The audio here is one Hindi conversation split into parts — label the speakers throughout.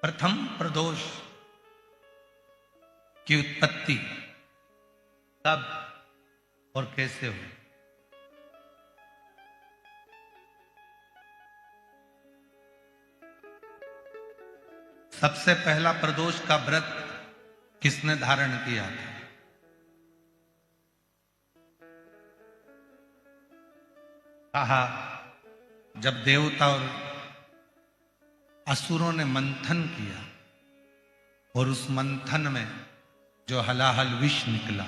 Speaker 1: प्रथम प्रदोष की उत्पत्ति कब और कैसे हुई? सबसे पहला प्रदोष का व्रत किसने धारण किया था? कहा जब देवता और असुरों ने मंथन किया और उस मंथन में जो हलाहल विष निकला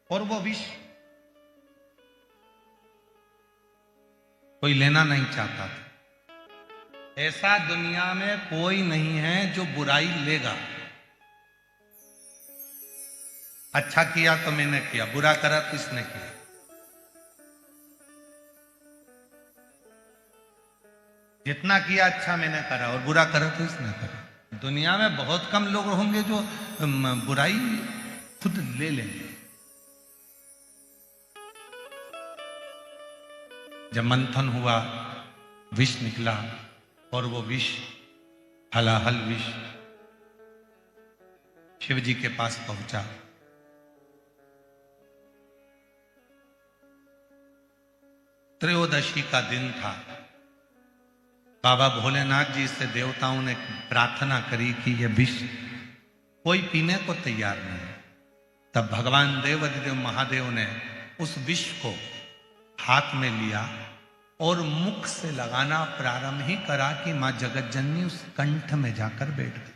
Speaker 1: और वो विष कोई लेना नहीं चाहता था। ऐसा दुनिया में कोई नहीं है जो बुराई लेगा। अच्छा किया तो मैंने किया, बुरा करा तो इसने किया। जितना किया अच्छा मैंने करा और बुरा करा तो इसने करा। दुनिया में बहुत कम लोग होंगे जो बुराई खुद ले लेंगे। जब मंथन हुआ, विष निकला और वो विष हलाहल विष शिव जी के पास पहुंचा। त्रयोदशी का दिन था। बाबा भोलेनाथ जी से देवताओं ने प्रार्थना करी कि यह विष कोई पीने को तैयार नहीं है। तब भगवान देवाधिदेव महादेव ने उस विष को हाथ में लिया और मुख से लगाना प्रारंभ ही करा कि मां जगतजननी उस कंठ में जाकर बैठ गई।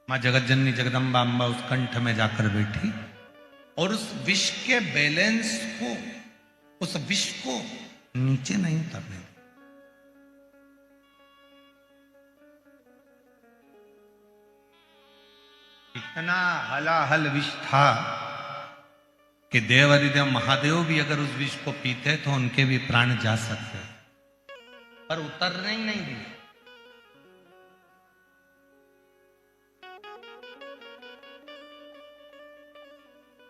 Speaker 1: मां जगतजननी जगदम्बा अम्बा उस कंठ में जाकर बैठी और उस विष के बैलेंस को, उस विष को नीचे नहीं उतरने दी। इतना हलाहल विष था कि देवाधिदेव महादेव भी अगर उस विष को पीते तो उनके भी प्राण जा सकते, पर उतरने ही नहीं दिए।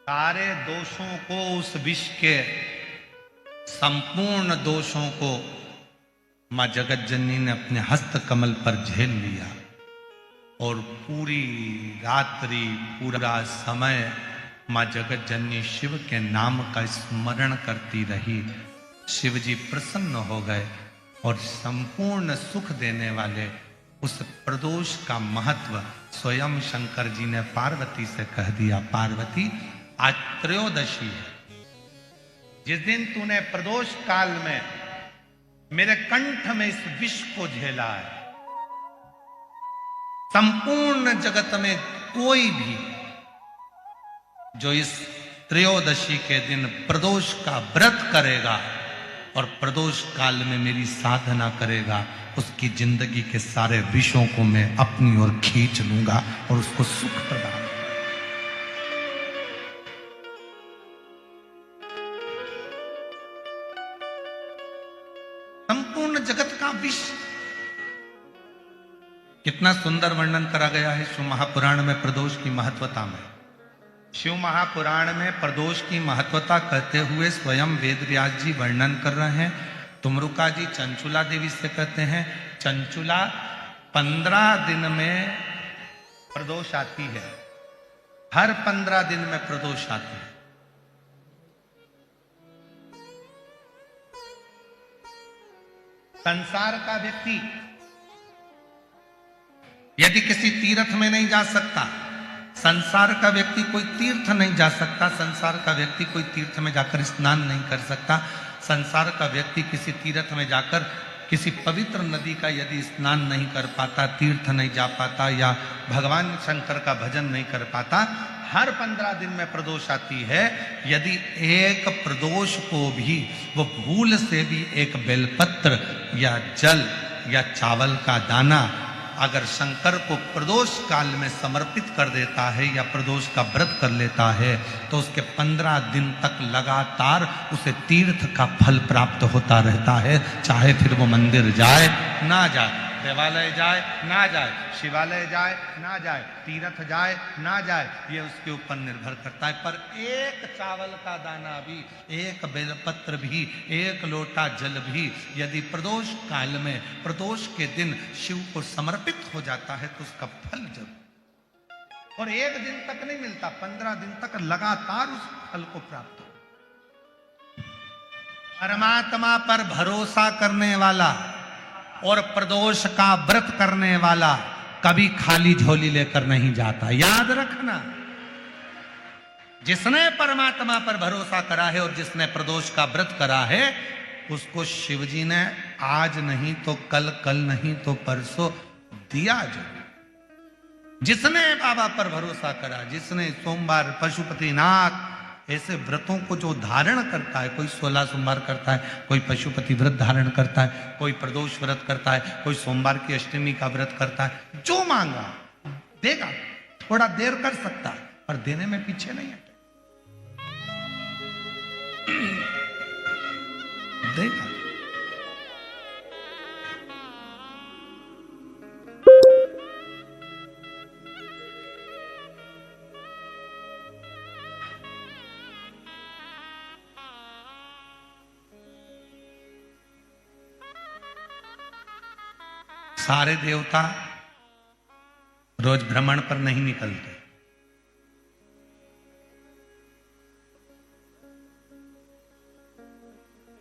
Speaker 1: सारे दोषों को, उस विष के संपूर्ण दोषों को मां जगतजननी ने अपने हस्त कमल पर झेल लिया और पूरी रात्रि, पूरा समय मां जगतजननी शिव के नाम का स्मरण करती रही। शिव जी प्रसन्न हो गए और संपूर्ण सुख देने वाले उस प्रदोष का महत्व स्वयं शंकर जी ने पार्वती से कह दिया। पार्वती, आज त्रयोदशी है। जिस दिन तूने प्रदोष काल में मेरे कंठ में इस विष को झेला है, संपूर्ण जगत में कोई भी जो इस त्रयोदशी के दिन प्रदोष का व्रत करेगा और प्रदोष काल में मेरी साधना करेगा, उसकी जिंदगी के सारे विषयों को मैं अपनी ओर खींच लूंगा और उसको सुख प्रदान। संपूर्ण जगत का विष, कितना सुंदर वर्णन करा गया है शिव महापुराण में प्रदोष की महत्वता में। शिव महापुराण में प्रदोष की महत्वता कहते हुए स्वयं वेदव्यास जी वर्णन कर रहे हैं। तुमरुका जी चंचुला देवी से कहते हैं, चंचुला 15 दिन में प्रदोष आती है, हर 15 दिन में प्रदोष आती है। संसार का व्यक्ति यदि किसी तीर्थ में नहीं जा सकता, संसार का व्यक्ति कोई तीर्थ नहीं जा सकता, संसार का व्यक्ति कोई तीर्थ में जाकर स्नान नहीं कर सकता, संसार का व्यक्ति किसी तीर्थ में जाकर किसी पवित्र नदी का यदि स्नान नहीं कर पाता, तीर्थ नहीं जा पाता या भगवान शंकर का भजन नहीं कर पाता, हर 15 दिन में प्रदोष आती है। यदि एक प्रदोष को भी वो भूल से भी एक बेलपत्र या जल या चावल का दाना अगर शंकर को प्रदोष काल में समर्पित कर देता है या प्रदोष का व्रत कर लेता है तो उसके 15 दिन तक लगातार उसे तीर्थ का फल प्राप्त होता रहता है, चाहे फिर वो मंदिर जाए ना जाए। देवालय जाए ना जाए, शिवालय जाए ना जाए, तीर्थ जाए ना जाए, ये उसके ऊपर निर्भर करता है। पर एक चावल का दाना भी, एक बेलपत्र भी, एक लोटा जल भी यदि प्रदोष काल में, प्रदोष के दिन शिव को समर्पित हो जाता है तो उसका फल जरूर, और एक दिन तक नहीं मिलता, 15 दिन तक लगातार उस फल को प्राप्त हो। परमात्मा पर भरोसा करने वाला और प्रदोष का व्रत करने वाला कभी खाली झोली लेकर नहीं जाता, याद रखना। जिसने परमात्मा पर भरोसा करा है और जिसने प्रदोष का व्रत करा है, उसको शिवजी ने आज नहीं तो कल, कल नहीं तो परसों दिया जरूर। जिसने बाबा पर भरोसा करा, जिसने सोमवार, पशुपतिनाथ ऐसे व्रतों को जो धारण करता है, कोई 16 सोमवार करता है, कोई पशुपति व्रत धारण करता है, कोई प्रदोष व्रत करता है, कोई सोमवार की अष्टमी का व्रत करता है, जो मांगा देगा। थोड़ा देर कर सकता है पर देने में पीछे नहीं हटे, देगा। सारे देवता रोज भ्रमण पर नहीं निकलते।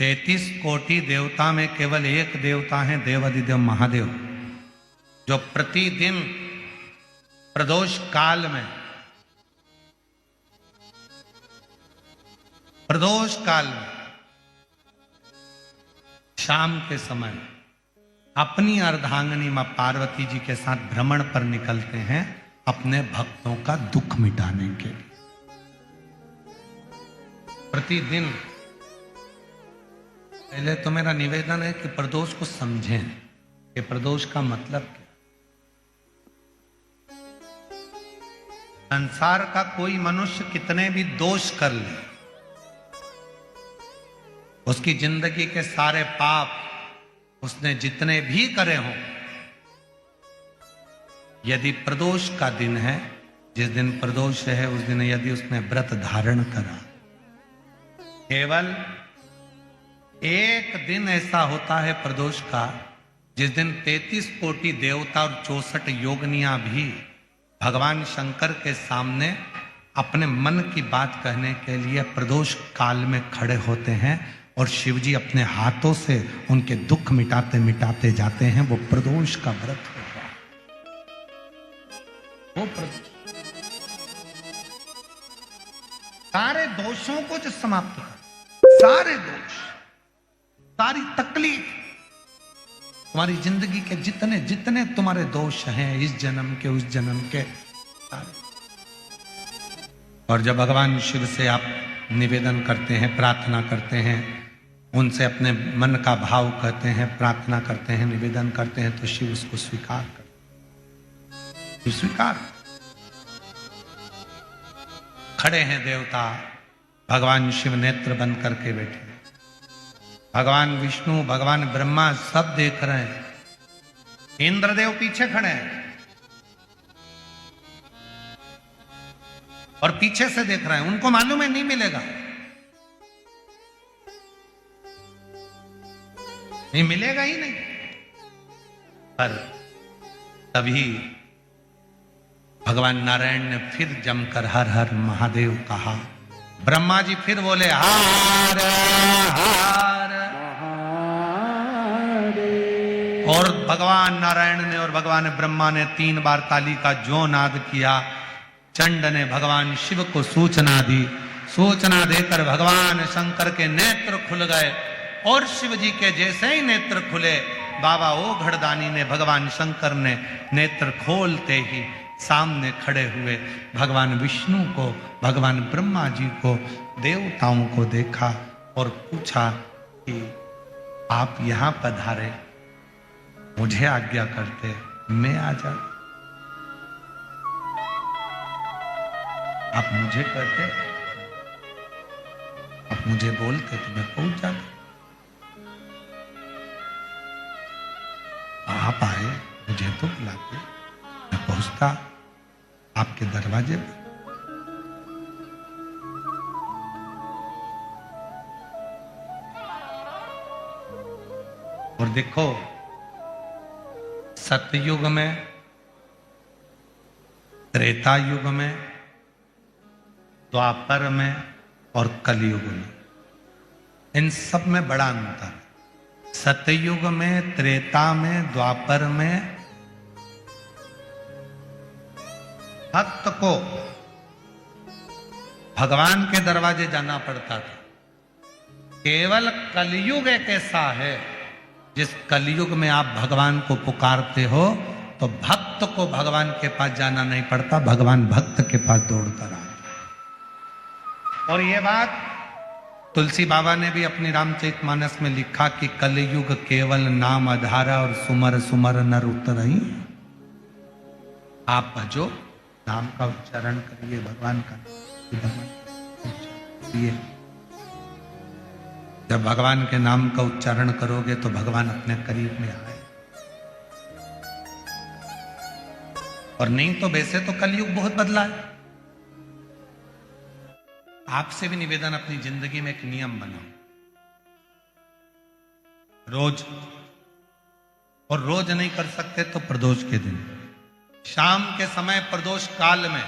Speaker 1: 33 कोटि देवता में केवल एक देवता है, देवाधिदेव महादेव, जो प्रतिदिन प्रदोष काल में, प्रदोष काल में शाम के समय अपनी अर्धांगिनी मां पार्वती जी के साथ भ्रमण पर निकलते हैं, अपने भक्तों का दुख मिटाने के लिए। प्रतिदिन। पहले तो मेरा निवेदन है कि प्रदोष को समझें कि प्रदोष का मतलब क्या। संसार का कोई मनुष्य कितने भी दोष कर ले, उसकी जिंदगी के सारे पाप उसने जितने भी करे हों, यदि प्रदोष का दिन है, जिस दिन प्रदोष है उस दिन यदि उसने व्रत धारण करा, केवल एक दिन ऐसा होता है प्रदोष का, जिस दिन 33 कोटि देवता और 64 योगनियां भी भगवान शंकर के सामने अपने मन की बात कहने के लिए प्रदोष काल में खड़े होते हैं, और शिवजी अपने हाथों से उनके दुख मिटाते मिटाते जाते हैं। वो प्रदोष का व्रत होता है। वो सारे दोषों को जो समाप्त कर, सारे दोष, सारी तकलीफ, तुम्हारी जिंदगी के जितने जितने तुम्हारे दोष हैं, इस जन्म के उस जन्म के सारे। और जब भगवान शिव से आप निवेदन करते हैं, प्रार्थना करते हैं, उनसे अपने मन का भाव कहते हैं, प्रार्थना करते हैं, निवेदन करते हैं, तो शिव उसको स्वीकार करते, स्वीकार। खड़े हैं देवता, भगवान शिव नेत्र बंद करके बैठे, भगवान विष्णु, भगवान ब्रह्मा सब देख रहे हैं, इंद्रदेव पीछे खड़े हैं और पीछे से देख रहे हैं। उनको मालूम है नहीं मिलेगा, नहीं मिलेगा ही नहीं। पर तभी भगवान नारायण ने फिर जमकर हर हर महादेव कहा। ब्रह्मा जी फिर बोले हार हार, और भगवान नारायण ने और भगवान ब्रह्मा ने 3 बार ताली का जो नाद किया। चंड ने भगवान शिव को सूचना दी, सूचना देकर भगवान शंकर के नेत्र खुल गए, और शिव जी के जैसे ही नेत्र खुले, बाबा ओ घड़दानी ने, भगवान शंकर ने नेत्र खोलते ही सामने खड़े हुए भगवान विष्णु को, भगवान ब्रह्मा जी को, देवताओं को देखा और पूछा कि आप यहां पधारे, मुझे आज्ञा करते मैं आ जाता, आप मुझे कहते, आप मुझे बोलते तो मैं पहुंच जाता। आप आए, मुझे तो बुलाते, मैं पहुंचता आपके दरवाजे पर। और देखो, सतयुग में, त्रेता युग में, द्वापर में और कलयुग में, इन सब में बड़ा अंतर है। सतयुग में, त्रेता में, द्वापर में भक्त को भगवान के दरवाजे जाना पड़ता था। केवल कलयुग एक ऐसा है, जिस कलयुग में आप भगवान को पुकारते हो तो भक्त को भगवान के पास जाना नहीं पड़ता, भगवान भक्त के पास दौड़कर आता है। और ये बात तुलसी बाबा ने भी अपनी रामचरितमानस में लिखा कि कलयुग केवल नाम आधारा और सुमर सुमर नर उतरई। आप भजो, नाम का उच्चारण करिए, भगवान का करिए। जब भगवान के नाम का उच्चारण करोगे तो भगवान अपने करीब में आए। और नहीं तो वैसे तो कलयुग बहुत बदला है। आपसे भी निवेदन, अपनी जिंदगी में एक नियम बनाओ, रोज, और रोज नहीं कर सकते तो प्रदोष के दिन, शाम के समय प्रदोष काल में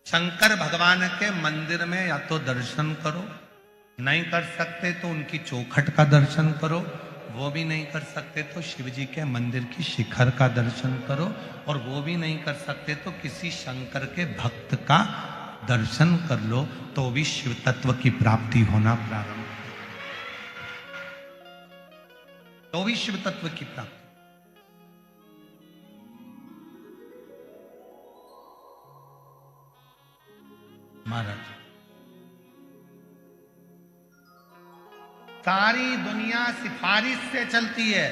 Speaker 1: शंकर भगवान के मंदिर में या तो दर्शन करो, नहीं कर सकते तो उनकी चौखट का दर्शन करो, वो भी नहीं कर सकते तो शिव जी के मंदिर की शिखर का दर्शन करो, और वो भी नहीं कर सकते तो किसी शंकर के भक्त का दर्शन कर लो, तो भी शिव तत्व की प्राप्ति होना प्रारंभ, तो भी शिव तत्व की प्राप्ति। महाराज, सारी दुनिया सिफारिश से चलती है।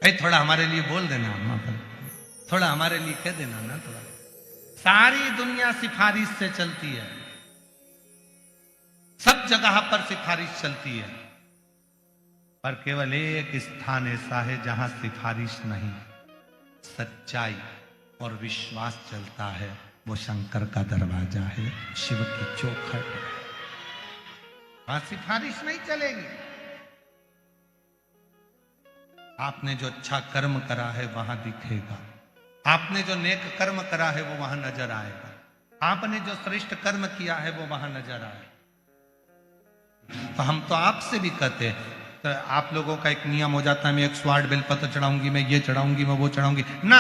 Speaker 1: भाई थोड़ा हमारे लिए बोल देना, थोड़ा हमारे लिए कह देना ना, थोड़ा। सारी दुनिया सिफारिश से चलती है, सब जगह पर सिफारिश चलती है, पर केवल एक स्थान ऐसा है जहां सिफारिश नहीं, सच्चाई और विश्वास चलता है। वो शंकर का दरवाजा है, शिव की चौखट है, वहां सिफारिश नहीं चलेगी। आपने जो अच्छा कर्म करा है वहां दिखेगा, आपने जो नेक कर्म करा है वो वहां नजर आएगा, आपने जो श्रेष्ठ कर्म किया है वो वहां नजर आएगा। तो हम तो आपसे भी कहते हैं, तो आप लोगों का एक नियम हो जाता है, मैं 108 बेलपत्र चढ़ाऊंगी, मैं ये चढ़ाऊंगी, मैं वो चढ़ाऊंगी ना।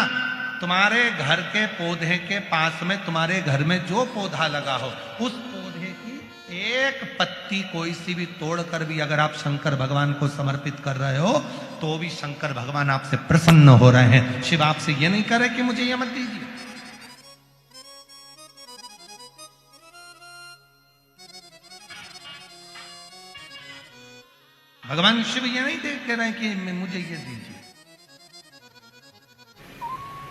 Speaker 1: तुम्हारे घर के पौधे के पास में, तुम्हारे घर में जो पौधा लगा हो, उस पौधे की एक पत्ती कोई सी भी तोड़कर भी अगर आप शंकर भगवान को समर्पित कर रहे हो तो भी शंकर भगवान आपसे प्रसन्न हो रहे हैं। शिव आपसे ये नहीं कह रहे कि मुझे ये मत दीजिए। भगवान शिव ये नहीं कह रहे कि मुझे ये दीजिए।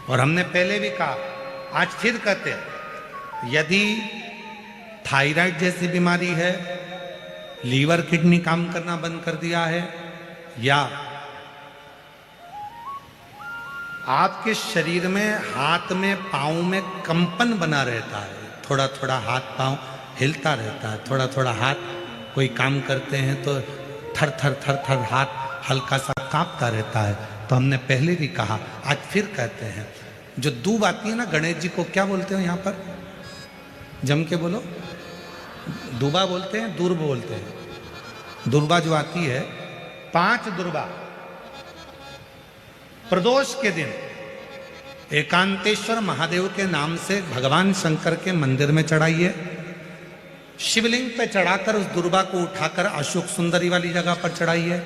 Speaker 1: और हमने पहले भी कहा, आज फिर कहते हैं, यदि थायराइड जैसी बीमारी है, लीवर किडनी काम करना बंद कर दिया है, या आपके शरीर में, हाथ में, पांव में कंपन बना रहता है, थोड़ा थोड़ा हाथ पांव हिलता रहता है, थोड़ा थोड़ा हाथ, कोई काम करते हैं तो थर थर थर थर हाथ हल्का सा कांपता रहता है, तो हमने पहले भी कहा, आज फिर कहते हैं, जो दूब आती है ना, गणेश जी को क्या बोलते हो यहाँ पर, जम के बोलो, दुबा बोलते हैं, दुर्ब बोलते हैं। दुर्बा जो आती है, 5 दुर्बा प्रदोष के दिन एकांतेश्वर महादेव के नाम से भगवान शंकर के मंदिर में चढ़ाइए। शिवलिंग पे चढ़ाकर उस दुर्बा को उठाकर अशोक सुंदरी वाली जगह पर चढ़ाइए,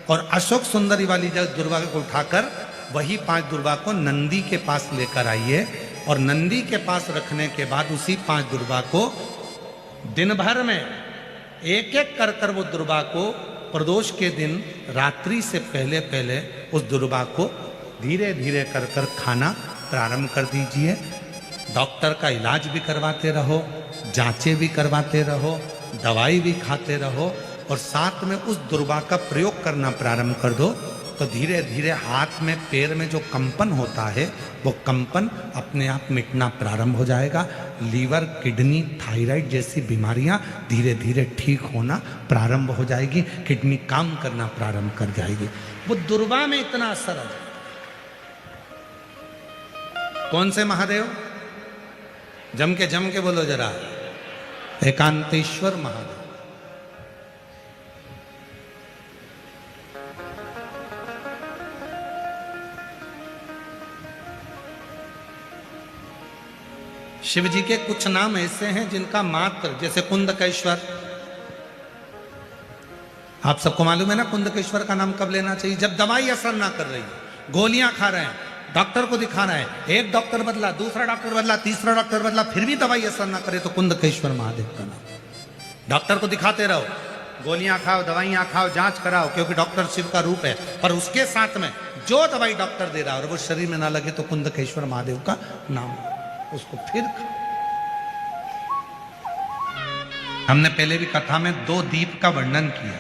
Speaker 1: और अशोक सुंदरी वाली जगह दुर्बा को उठाकर वही 5 दुर्बा को नंदी के पास लेकर आइए, और नंदी के पास रखने के बाद उसी 5 दुर्बा को दिन भर में एक एक कर कर वो दुर्बा को प्रदोष के दिन रात्रि से पहले पहले उस दुर्बा को धीरे धीरे कर कर खाना प्रारंभ कर दीजिए। डॉक्टर का इलाज भी करवाते रहो, जांचें भी करवाते रहो, दवाई भी खाते रहो, और साथ में उस दुर्बा का प्रयोग करना प्रारंभ कर दो, तो धीरे धीरे हाथ में पैर में जो कंपन होता है वो कंपन अपने आप मिटना प्रारंभ हो जाएगा। लीवर, किडनी, थायराइड जैसी बीमारियां धीरे धीरे ठीक होना प्रारंभ हो जाएगी। किडनी काम करना प्रारंभ कर जाएगी। वो दुर्वा में इतना असर है। कौन से महादेव? जम के बोलो जरा। एकांतेश्वर महादेव। शिव जी के कुछ नाम ऐसे हैं जिनका मात्र, जैसे कुंदकेश्वर, आप सबको मालूम है ना कुंदकेश्वर का नाम कब लेना चाहिए? जब दवाई असर ना कर रही, गोलियां खा रहे हैं, डॉक्टर को दिखाना है, एक डॉक्टर बदला, दूसरा डॉक्टर बदला, तीसरा डॉक्टर बदला, फिर भी दवाई असर ना करे, तो कुंदकेश्वर महादेव का नाम। डॉक्टर को दिखाते रहो, गोलियां खाओ, दवाइयां खाओ, जांच कराओ, क्योंकि डॉक्टर शिव का रूप है, पर उसके साथ में जो दवाई डॉक्टर दे रहा है और वो शरीर में ना लगे तो कुंदकेश्वर महादेव का नाम, उसको फिर हमने पहले भी कथा में 2 दीप का वर्णन किया,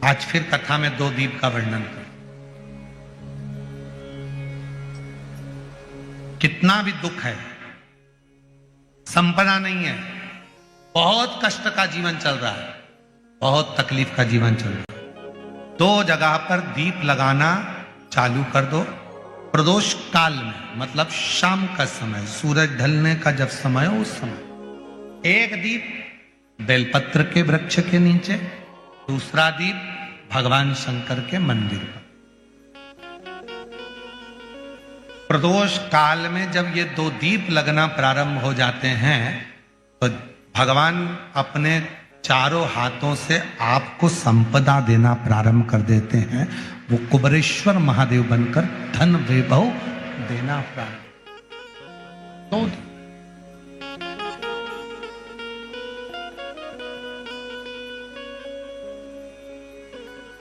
Speaker 1: आज फिर कथा में 2 दीप का वर्णन कर। कितना भी दुख है, संपदा नहीं है, बहुत कष्ट का जीवन चल रहा है, बहुत तकलीफ का जीवन चल रहा है, 2 जगह पर दीप लगाना चालू कर दो। प्रदोष काल में, मतलब शाम का समय, सूरज ढलने का जब समय हो उस समय एक दीप बेलपत्र के वृक्ष के नीचे, दूसरा दीप भगवान शंकर के मंदिर पर। प्रदोष काल में जब ये 2 दीप लगना प्रारंभ हो जाते हैं तो भगवान अपने चारों हाथों से आपको संपदा देना प्रारंभ कर देते हैं। वो कुबरेश्वर महादेव बनकर धन वैभव देना प्रारंभ। तो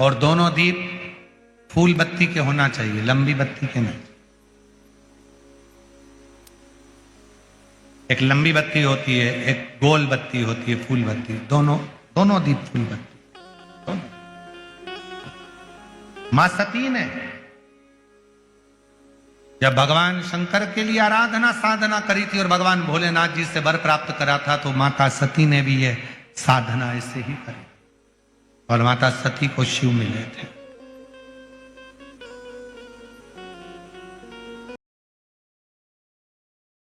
Speaker 1: और दोनों दीप फूल बत्ती के होना चाहिए, लंबी बत्ती के नहीं। एक लंबी बत्ती होती है, एक गोल बत्ती होती है, फूल बत्ती, दोनों दीप फूल बत्ती। मां सती ने जब भगवान शंकर के लिए आराधना साधना करी थी और भगवान भोलेनाथ जी से वर प्राप्त करा था, तो माता सती ने भी ये साधना ऐसे ही करी और माता सती को शिव मिले थे।